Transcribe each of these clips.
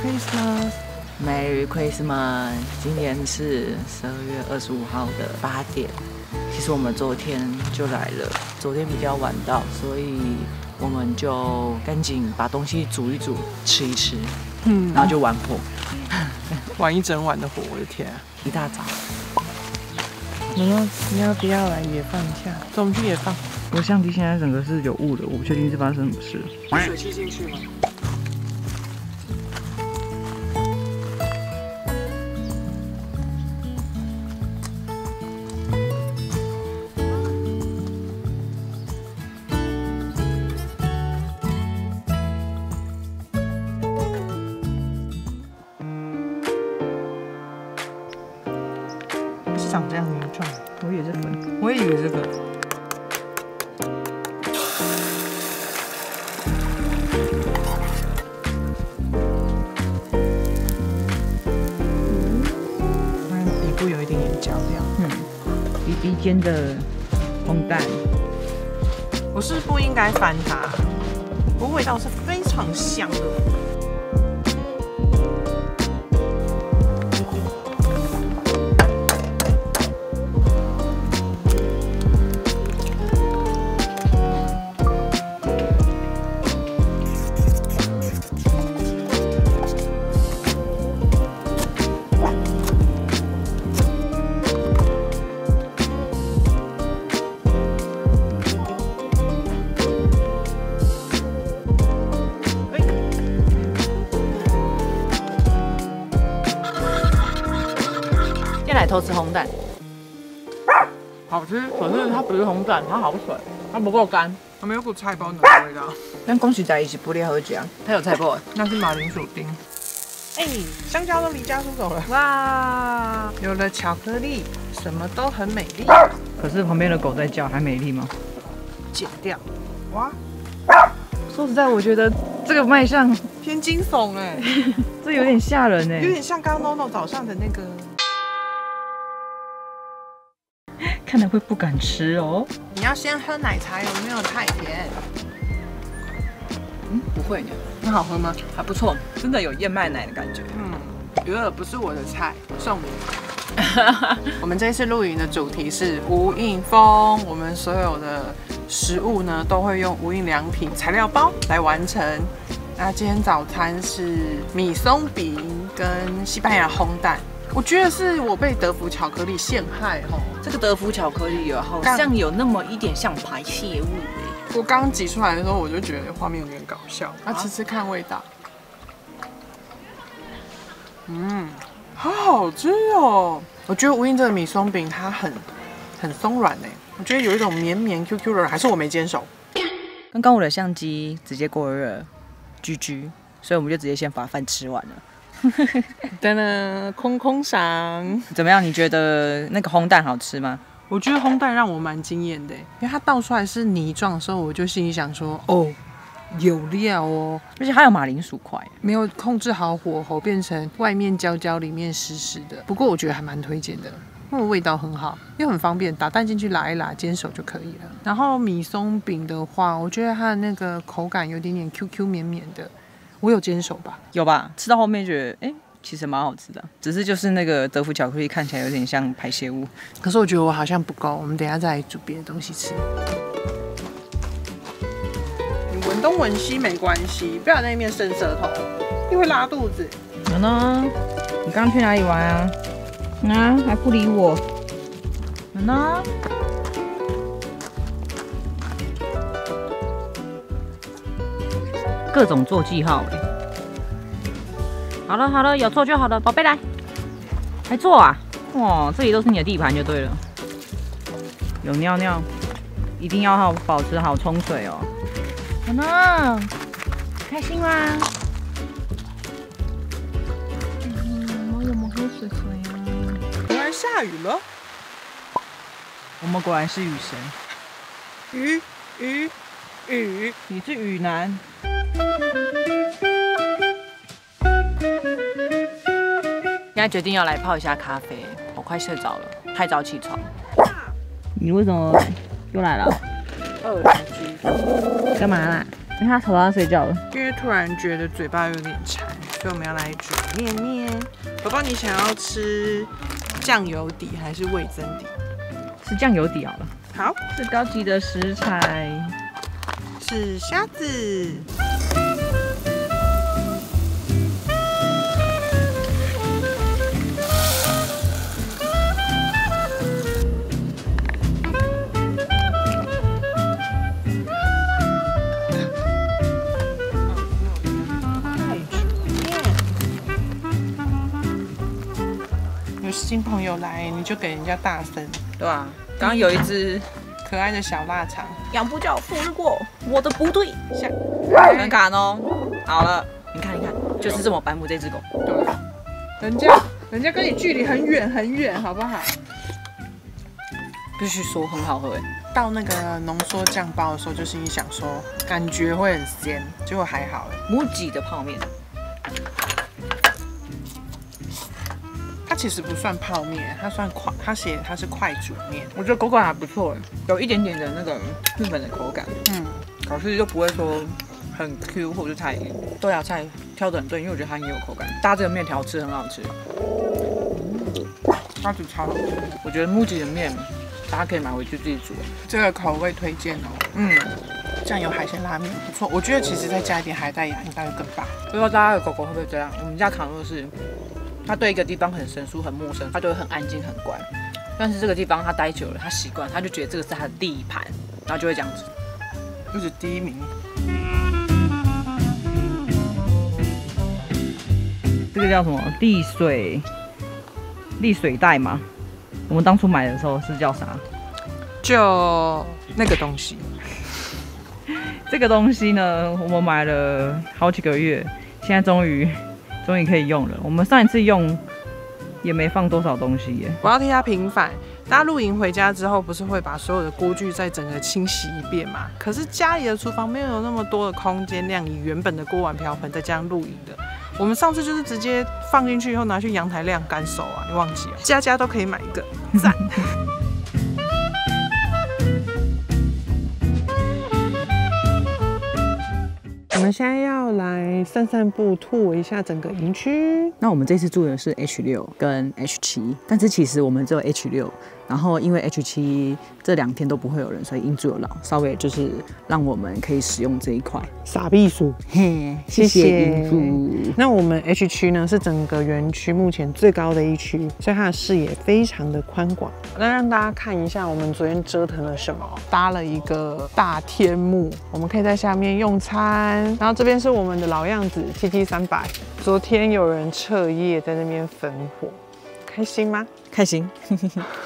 Christmas，Merry Christmas！ 今天是12月25号的8点。其实我们昨天就来了，昨天比较晚到，所以我们就赶紧把东西煮一煮，吃一吃，然后就玩火，玩一整晚的火，我的天啊！一大早。你要不要来野放一下？走，我们去野放。我相机现在整个是有雾的，我不确定是发生什么事。水汽进去吗？长这样形状，我以为是粉，我也以为这个。底部有一点点焦亮。BB 煎的烘蛋，我是不应该翻它，不过味道是非常香的。来偷吃烘蛋，好吃，可是它不是烘蛋，它好水，它不够干，它没有股菜包的味道。但恭喜在一起不离好吃，它有菜包，那是马铃薯丁。哎，香蕉都离家出走了，哇！有了巧克力，什么都很美丽。可是旁边的狗在叫，还美丽吗？剪掉，哇！说实在，我觉得这个卖相偏惊悚哎，这有点吓人哎，有点像刚刚 NONO 早上的那个。看来会不敢吃哦。你要先喝奶茶，有没有太甜？不会呢。那好喝吗？还不错，真的有燕麦奶的感觉。不是我的菜，送你。我们这一次露营的主题是无印风，我们所有的食物呢都会用无印良品材料包来完成。那今天早餐是米松饼跟西班牙烘蛋。我觉得是我被德芙巧克力陷害哦。这个德芙巧克力好像有那么一点像排泄物哎。我刚挤出来的时候，我就觉得画面有点搞笑。吃吃看味道。好好吃哦！我觉得无印这个米松饼它很松软哎，我觉得有一种绵绵 QQ 的，还是我没煎熟。刚刚我的相机直接过热，GG，所以我们就直接先把饭吃完了。噔噔，空赏。怎么样？你觉得那个烘蛋好吃吗？我觉得烘蛋让我蛮惊艳的，因为它倒出来是泥状的时候，我就心里想说，哦，有料哦，而且还有马铃薯块，没有控制好火候，变成外面焦焦，里面湿湿的。不过我觉得还蛮推荐的，因为味道很好，又很方便，打蛋进去拉一拉，煎熟就可以了。然后米松饼的话，我觉得它的那个口感有点点 QQ 绵绵的。我有煎熟吧？有吧？吃到后面觉得，其实蛮好吃的，只是就是那个德芙巧克力看起来有点像排泄物。可是我觉得我好像不够，我们等一下再来煮别的东西吃。你闻东闻西没关系，不要在那边伸舌头，你会拉肚子。有呢，你刚刚去哪里玩啊？还不理我。有呢。各种做记号哎。好了，有做就好了，宝贝来，还做啊？哇，这里都是你的地盘就对了。有尿尿，一定要保持好冲水哦。好呢，开心吗？我有没有喝水啊？突然下雨了。我们果然是雨神。雨，你是雨男。现在决定要来泡一下咖啡，我快睡着了，太早起床。你为什么又来了？饿了。干嘛啦？因为他头要睡觉了。因为突然觉得嘴巴有点馋。所以我们要来煮面面。宝宝，你想要吃酱油底还是味增底？是酱油底好了。好，最高级的食材是虾子。有新朋友来，你就给人家大声，对吧？刚刚有一只可爱的小腊肠，养不教父日过，我的不对，很卡哦。好了，你看，就是这么白目这只狗。对，人家跟你距离很远很远，好不好？必须说很好喝哎。到那个浓缩酱包的时候，就心里想说，感觉会很咸，结果还好哎。母鸡的泡面，它其实不算泡面，它算它写它是快煮面。我觉得口感还不错哎，有一点点的那个日本的口感。可是又不会说很 Q 或者太硬。豆芽菜挑得很对，因为我觉得它很有口感，搭这个面条吃很好吃。它煮超好吃，我觉得木吉的面大家可以买回去自己煮。这个口味推荐哦。酱油海鲜拉面不错，我觉得其实再加一点海带芽应该会更棒。不知道大家的狗狗会不会这样？我们家卡诺是，它对一个地方很生疏、很陌生，它就会很安静、很乖。但是这个地方它待久了，它习惯，它就觉得这个是它的地盘，然后就会这样子，一直第一名。这个叫什么？砾水袋吗？我们当初买的时候是叫啥？就那个东西。这个东西呢，我们买了好几个月，现在终于可以用了。我们上一次用也没放多少东西耶。我要替他平反。大家露营回家之后，不是会把所有的锅具再整个清洗一遍吗？可是家里的厨房没有那么多的空间量，以原本的锅碗瓢盆再加上露营的。我们上次就是直接放进去以后拿去阳台晾干手啊，你忘记了？家家都可以买一个，赞。我们现在要来散步，吐一下整个营区。那我们这次住的是 H6跟 H7，但是其实我们只有 H6，然后因为 H7这2天都不会有人，所以营主有老稍微就是让我们可以使用这一块。傻避暑，嘿，谢谢营主。那我们 H 区呢是整个园区目前最高的一区，所以它的视野非常的宽广。那让大家看一下我们昨天折腾了什么，搭了一个大天幕，我们可以在下面用餐。然后这边是我们的老样子 TT300，昨天有人彻夜在那边焚火，开心吗？开心。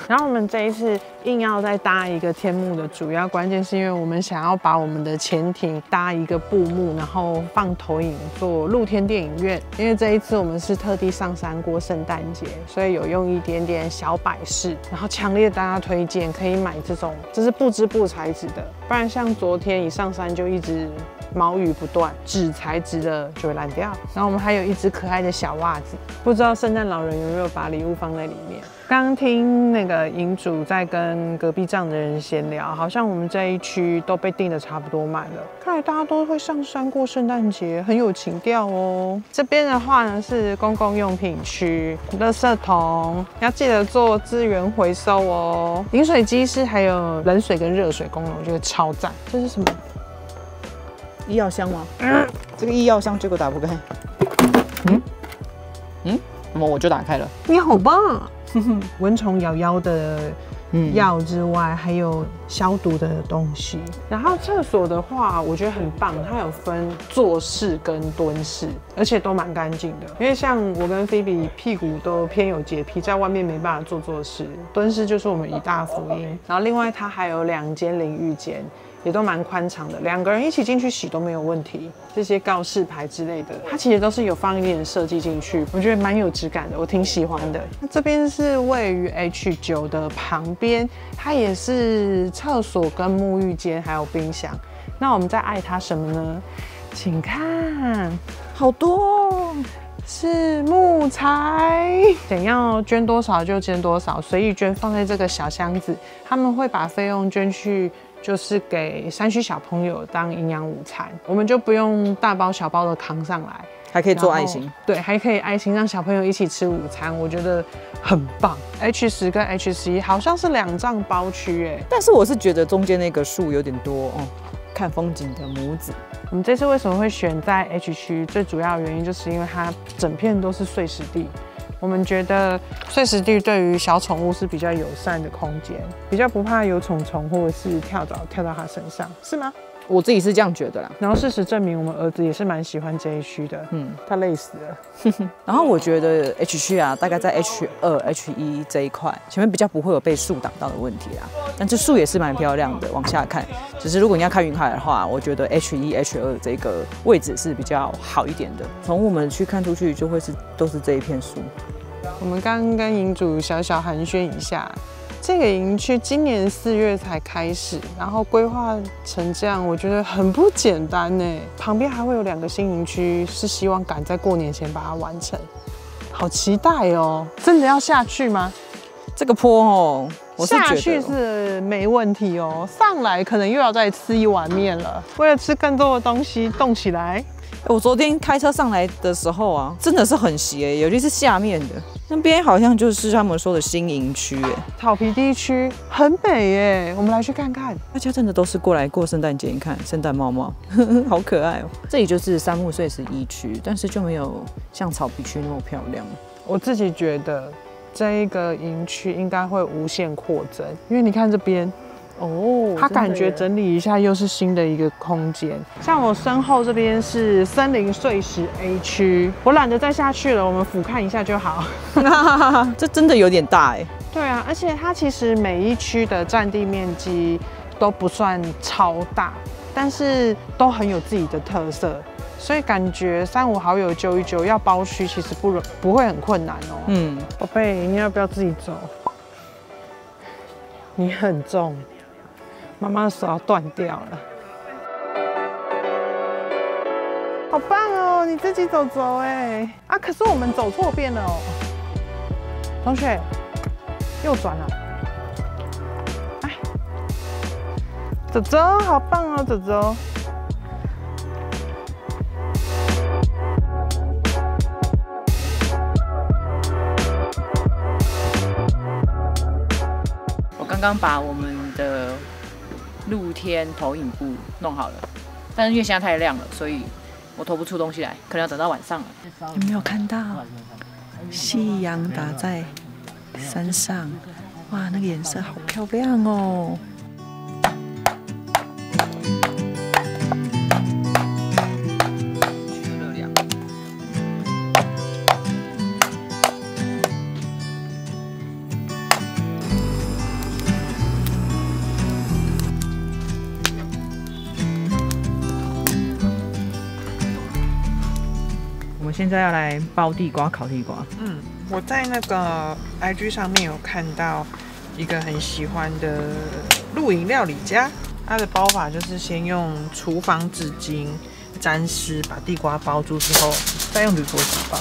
然后我们这一次硬要再搭一个天幕的主要关键是因为我们想要把我们的潜艇搭一个布幕，然后放投影做露天电影院。因为这一次我们是特地上山过圣诞节，所以有用一点点小摆饰，然后强烈大家推荐可以买这种，这是不织布材质的，不然像昨天一上山就一直毛雨不断，纸材质的就会烂掉。然后我们还有一只可爱的小袜子，不知道圣诞老人有没有把礼物放在里面。刚听那个营主在跟隔壁帐的人闲聊，好像我们这一区都被订的差不多满了，看来大家都会上山过圣诞节，很有情调哦。这边的话呢是公共用品区，垃圾桶要记得做资源回收哦。饮水机是还有冷水跟热水功能，我觉得超赞。这是什么？医药箱吗？这个医药箱结果打不开。那么我就打开了。你好棒啊！蚊虫咬腰的药之外，还有消毒的东西。然后厕所的话，我觉得很棒，它有分坐式跟蹲式，而且都蛮干净的。因为像我跟菲比屁股都偏有洁癖，在外面没办法坐式，蹲式就是我们一大福音。然后另外它还有2间淋浴间。也都蛮宽敞的，2个人一起进去洗都没有问题。这些告示牌之类的，它其实都是有放一点设计进去，我觉得蛮有质感的，我挺喜欢的。那这边是位于 H9的旁边，它也是厕所跟沐浴间，还有冰箱。那我们在爱它什么呢？请看，好多哦。是木材，想要捐多少就捐多少，随意捐，放在这个小箱子。他们会把费用捐去，就是给山区小朋友当营养午餐，我们就不用大包小包的扛上来。还可以做爱心，对，还可以爱心让小朋友一起吃午餐，我觉得很棒。H10跟H11好像是2丈包区哎，但是我是觉得中间那个树有点多哦，看风景的母子。我们这次为什么会选在 H 区？最主要的原因就是因为它整片都是碎石地。我们觉得碎石地对于小宠物是比较友善的空间，比较不怕有虫虫或者是跳蚤跳到它身上，是吗？我自己是这样觉得啦。然后事实证明，我们儿子也是蛮喜欢这一区的。他累死了。然后我觉得 H 区啊，大概在 H2、H1这一块，前面比较不会有被树挡到的问题啦。但这树也是蛮漂亮的，往下看。只是如果你要看云海的话，我觉得 H1、H2这个位置是比较好一点的。从我们去看出去，就会都是这一片树。我们刚刚跟营主小小寒暄一下。这个营区今年4月才开始，然后规划成这样，我觉得很不简单呢。旁边还会有2个新营区，是希望赶在过年前把它完成，好期待哦！真的要下去吗？这个坡哦，我是觉得下去是没问题哦，上来可能又要再吃一碗面了。为了吃更多的东西，动起来！我昨天开车上来的时候啊，真的是很斜，尤其是下面的那边，好像就是他们说的新营区，草皮地区很美耶，我们来去看看。大家真的都是过来过圣诞节，你看圣诞帽帽，好可爱哦。这里就是杉木碎石一区，但是就没有像草皮区那么漂亮。我自己觉得这一个营区应该会无限扩增，因为你看这边。哦，它感觉整理一下又是新的一个空间。像我身后这边是森林碎石 A 区，我懒得再下去了，我们俯瞰一下就好。这真的有点大哎。对啊，而且它其实每一区的占地面积都不算超大，但是都很有自己的特色，所以感觉3、5好友揪一揪要包区其实不会很困难哦。宝贝，你要不要自己走？你很重。妈妈的手要断掉了，好棒哦！你自己走走哎啊！可是我们走错边了哦，同学，右转了。哎，走走，好棒哦，走走。我刚刚把我们的露天投影布弄好了，但是因为现在太亮了，所以我投不出东西来，可能要等到晚上了。有没有看到夕阳打在山上？哇，那个颜色好漂亮哦！现在要来包地瓜、烤地瓜。我在那个 IG 上面有看到一个很喜欢的露营料理家，它的包法就是先用厨房纸巾沾湿，把地瓜包住之后，再用铝箔纸包。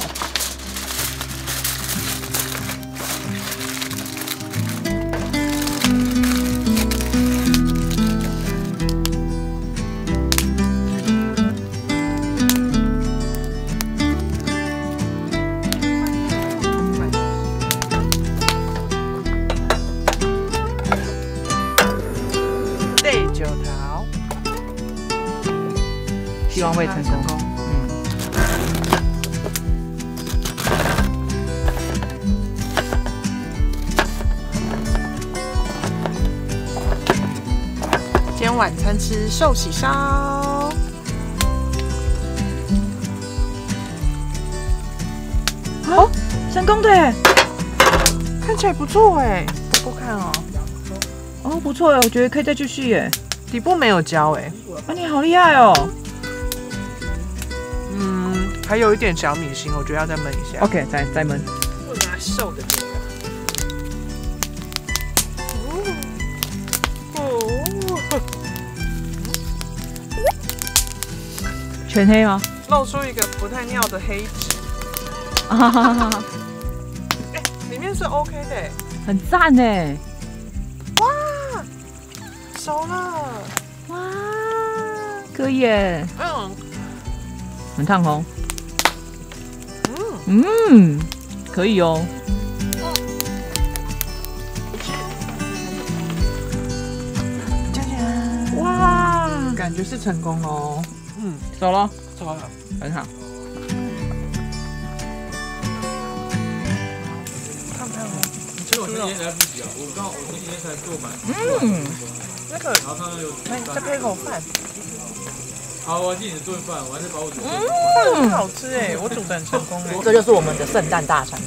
希望会成功。今天晚餐吃寿喜烧。哦，成功的耶！看起来不错哎，不过看哦。哦，不错哎，我觉得可以再继续耶。底部没有焦哎。啊，你好厉害哦！还有一点小米心，我觉得要再焖一下。OK， 再焖。我拿瘦的这个。全黑吗？露出一个不太妙的黑纸。里面是 OK 的，很赞哎！哇，熟了！哇，可以耶！很烫哦。嗯，可以哦。哇，感觉是成功喽。嗯，走了，走了，很好。看不看哦？其实我今天来不及啊，我今天才做满。那个，再配口饭。好，我今天做饭，我还是把我煮饭很好吃哎，我煮的很成功哎。这就是我们的圣诞大餐。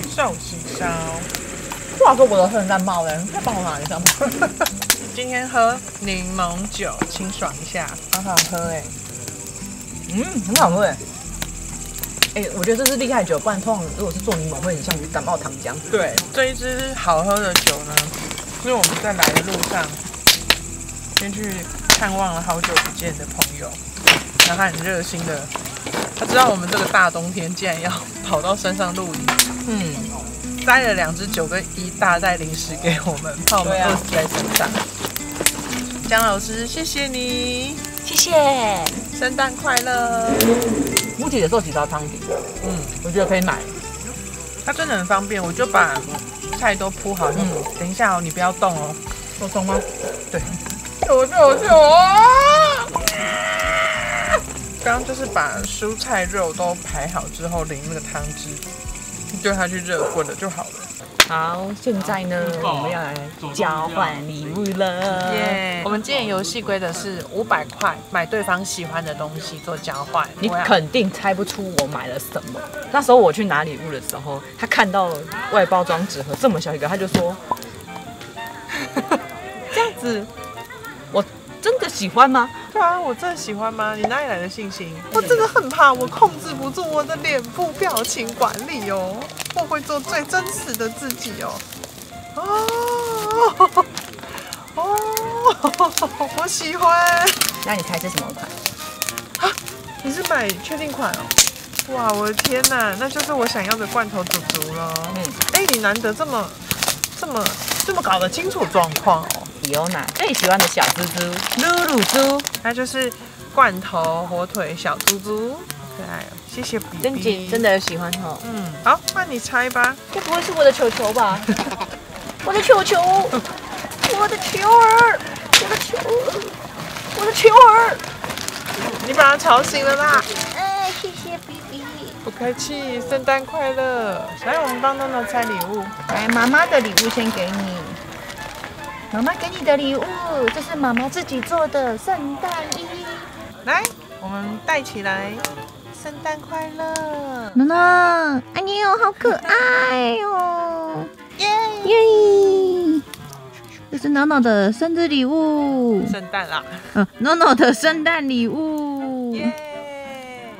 寿喜烧。话说我的圣诞帽呢？再帮我拿一下吗？今天喝柠檬酒，清爽一下，好好喝哎。很好喝哎。我觉得这是厉害酒，不然通常如果是做柠檬会很像感冒糖浆。对，这一支好喝的酒呢，是我们在来的路上先去看望了好久不见的朋友，然后他很热心的，他知道我们这个大冬天竟然要跑到山上露营，塞了2支酒跟一大袋零食给我们，怕我们饿死在山上。江老师，谢谢你，谢谢，圣诞快乐。木姐的寿喜烧汤底，我觉得可以买。它真的很方便，我就把菜都铺好。等一下哦，你不要动哦。做葱吗？对。救！刚刚就是把蔬菜肉都排好之后，淋那个汤汁，丢下去热滚了就好了。好，现在呢，我们要来交换礼物了。耶！我们今天游戏规则是500块买对方喜欢的东西做交换。你肯定猜不出我买了什么。那时候我去拿礼物的时候，他看到外包装纸盒这么小一个，他就说：“这样子，我真的喜欢吗？”对啊，我真的喜欢吗？你哪里来的信心？我真的很怕我控制不住我的脸部表情管理哦，我会做最真实的自己哦。我喜欢。那你猜是什么款？啊，你是买确定款哦？哇，我的天哪，那就是我想要的罐头祖祖了。你难得这么搞得清楚状况哦。有娜最喜欢的小猪猪露露猪，那就是罐头火腿小猪猪，可爱哦！谢谢比比，真的喜欢哦。好，那你猜吧。这不会是我的球球吧？我的球球，我的球儿，我的球儿，你把他吵醒了啦！谢谢比比，不客气，圣诞快乐！来，我们帮诺诺拆礼物。来，妈妈的礼物先给你。妈妈给你的礼物，这是妈妈自己做的圣诞衣。来，我们戴起来，圣诞快乐！诺诺，爱你哦，好可爱哦！耶！这是诺诺的生日礼物。圣诞啦！诺诺的圣诞礼物。耶！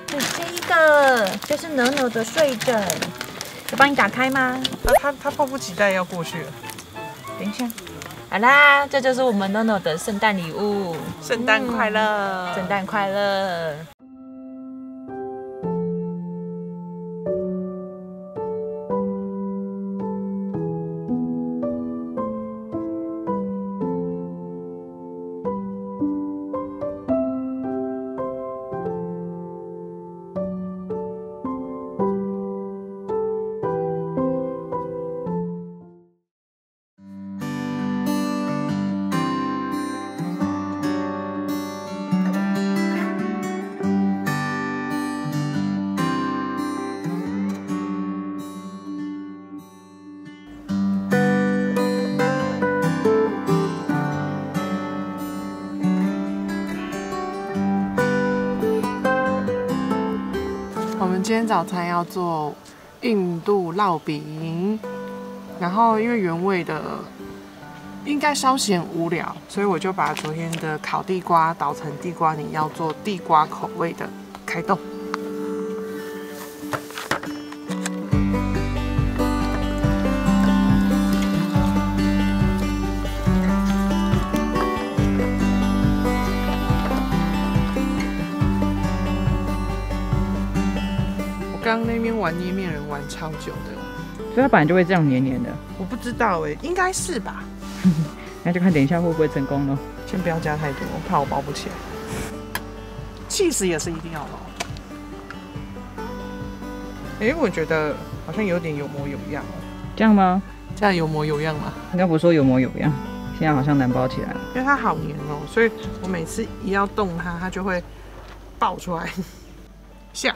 这一个就是诺诺的睡枕，要帮你打开吗？他迫不及待要过去了。等一下。好啦，这就是我们诺诺的圣诞礼物。圣诞快乐！圣诞快乐！今天早餐要做印度烙饼，然后因为原味的应该稍显无聊，所以我就把昨天的烤地瓜捣成地瓜泥，要做地瓜口味的开动。刚刚那边玩捏面人玩超久的，所以它本来就会这样黏黏的。我不知道哎，应该是吧？那就看等一下会不会成功咯。先不要加太多，怕我包不起来。cheese也是一定要咯。哎，我觉得好像有点有模有样哦。这样吗？这样有模有样吗？应该不是说有模有样，现在好像难包起来了。因为它好黏哦，所以我每次一要动它，它就会爆出来。下，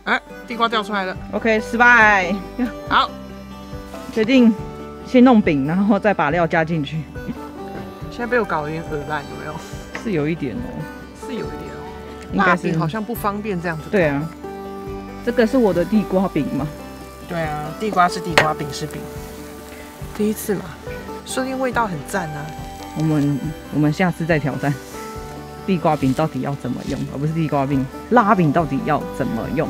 哎，地瓜掉出来了。OK， 失败。好，决定先弄饼，然后再把料加进去。现在被我搞得有点恶烂，有没有？是有一点哦，是有一点哦。应该是蜡饼好像不方便这样子。对啊，这个是我的地瓜饼吗？对啊，地瓜是地瓜，饼是饼。第一次嘛，说不定味道很赞啊。我们下次再挑战地瓜饼到底要怎么用，而不是地瓜饼，拉饼到底要怎么用？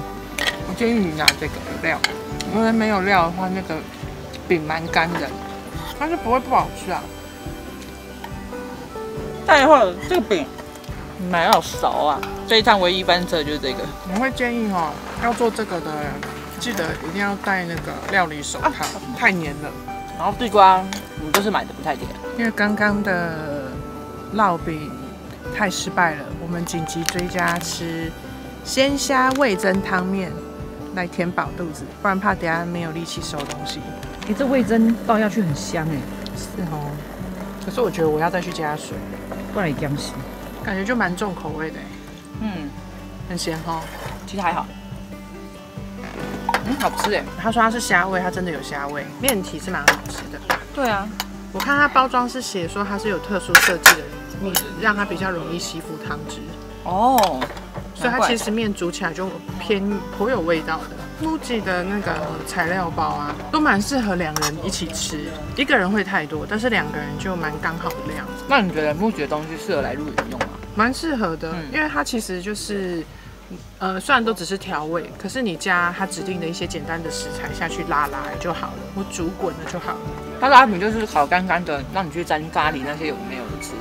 我建议你拿这个料，因为没有料的话，那个饼蛮干的，但是不会不好吃啊。太好了，这个饼蛮好熟啊！这一趟唯一翻车就是这个。我会建议哦，要做这个的人，记得一定要戴那个料理手套，太黏了。然后地瓜我们都是买的，不太甜。因为刚刚的烙饼太失败了，我们紧急追加吃鲜虾味噌汤面来填饱肚子，不然怕等下没有力气收东西。哎，这味噌倒下去很香哎。是哦，可是我觉得我要再去加水，不然也僵死。感觉就蛮重口味的。嗯，很咸哈。其实还好。好吃哎！他说它是虾味，它真的有虾味，面体是蛮好吃的。对啊，我看它包装是写说它是有特殊设计的面，让它比较容易吸附汤汁。哦，所以它其实面煮起来就颇有味道的。MUJI 的那个材料包啊，都蛮适合两人一起吃，一个人会太多，但是两个人就蛮刚好的量。那你觉得MUJI的东西适合来露营用吗？蛮适合的，因为它其实就是，虽然都只是调味，可是你加它指定的一些简单的食材下去拉就好了，或煮滚了就好了。它拉饼就是烤干干的，让你去沾咖喱那些有没有的吃，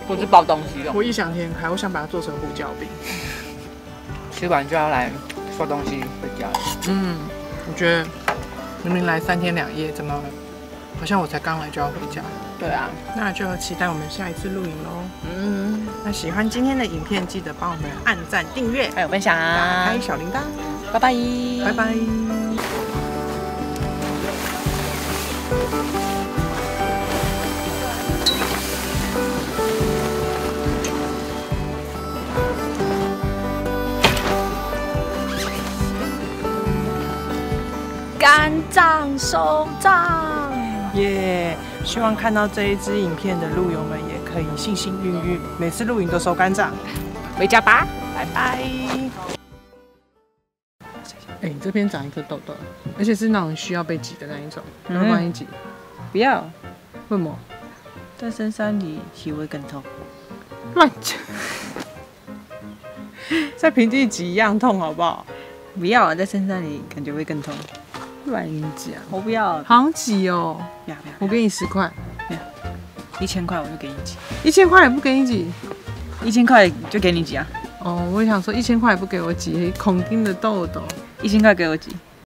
或是包东西用。我异想天开，我想把它做成胡椒饼，吃完就要来收东西回家。我觉得明明来3天2夜，怎么好像我才刚来就要回家？对啊，那就期待我们下一次露营喽。那喜欢今天的影片，记得帮我们按赞、订阅，还有分享，打开小铃铛。拜拜，拜拜。肝脏收账，耶！希望看到这一支影片的露友们也可以幸幸运运，每次露营都收肝脏。回家吧，拜拜。哎，你这边长一颗痘痘，而且是那种需要被挤的那一种，要不要帮你挤？不要，为什么？在深山里洗会更痛。乱讲，在平地挤一样痛，好不好？不要啊，在深山里感觉会更痛。乱讲，我不要，好挤哦。不要，我给你10块，1000块我就给你挤，1000块也不给你挤，1000块就给你挤啊。哦，我想说1000块也不给我挤，孔丁的痘痘，1000块给我挤。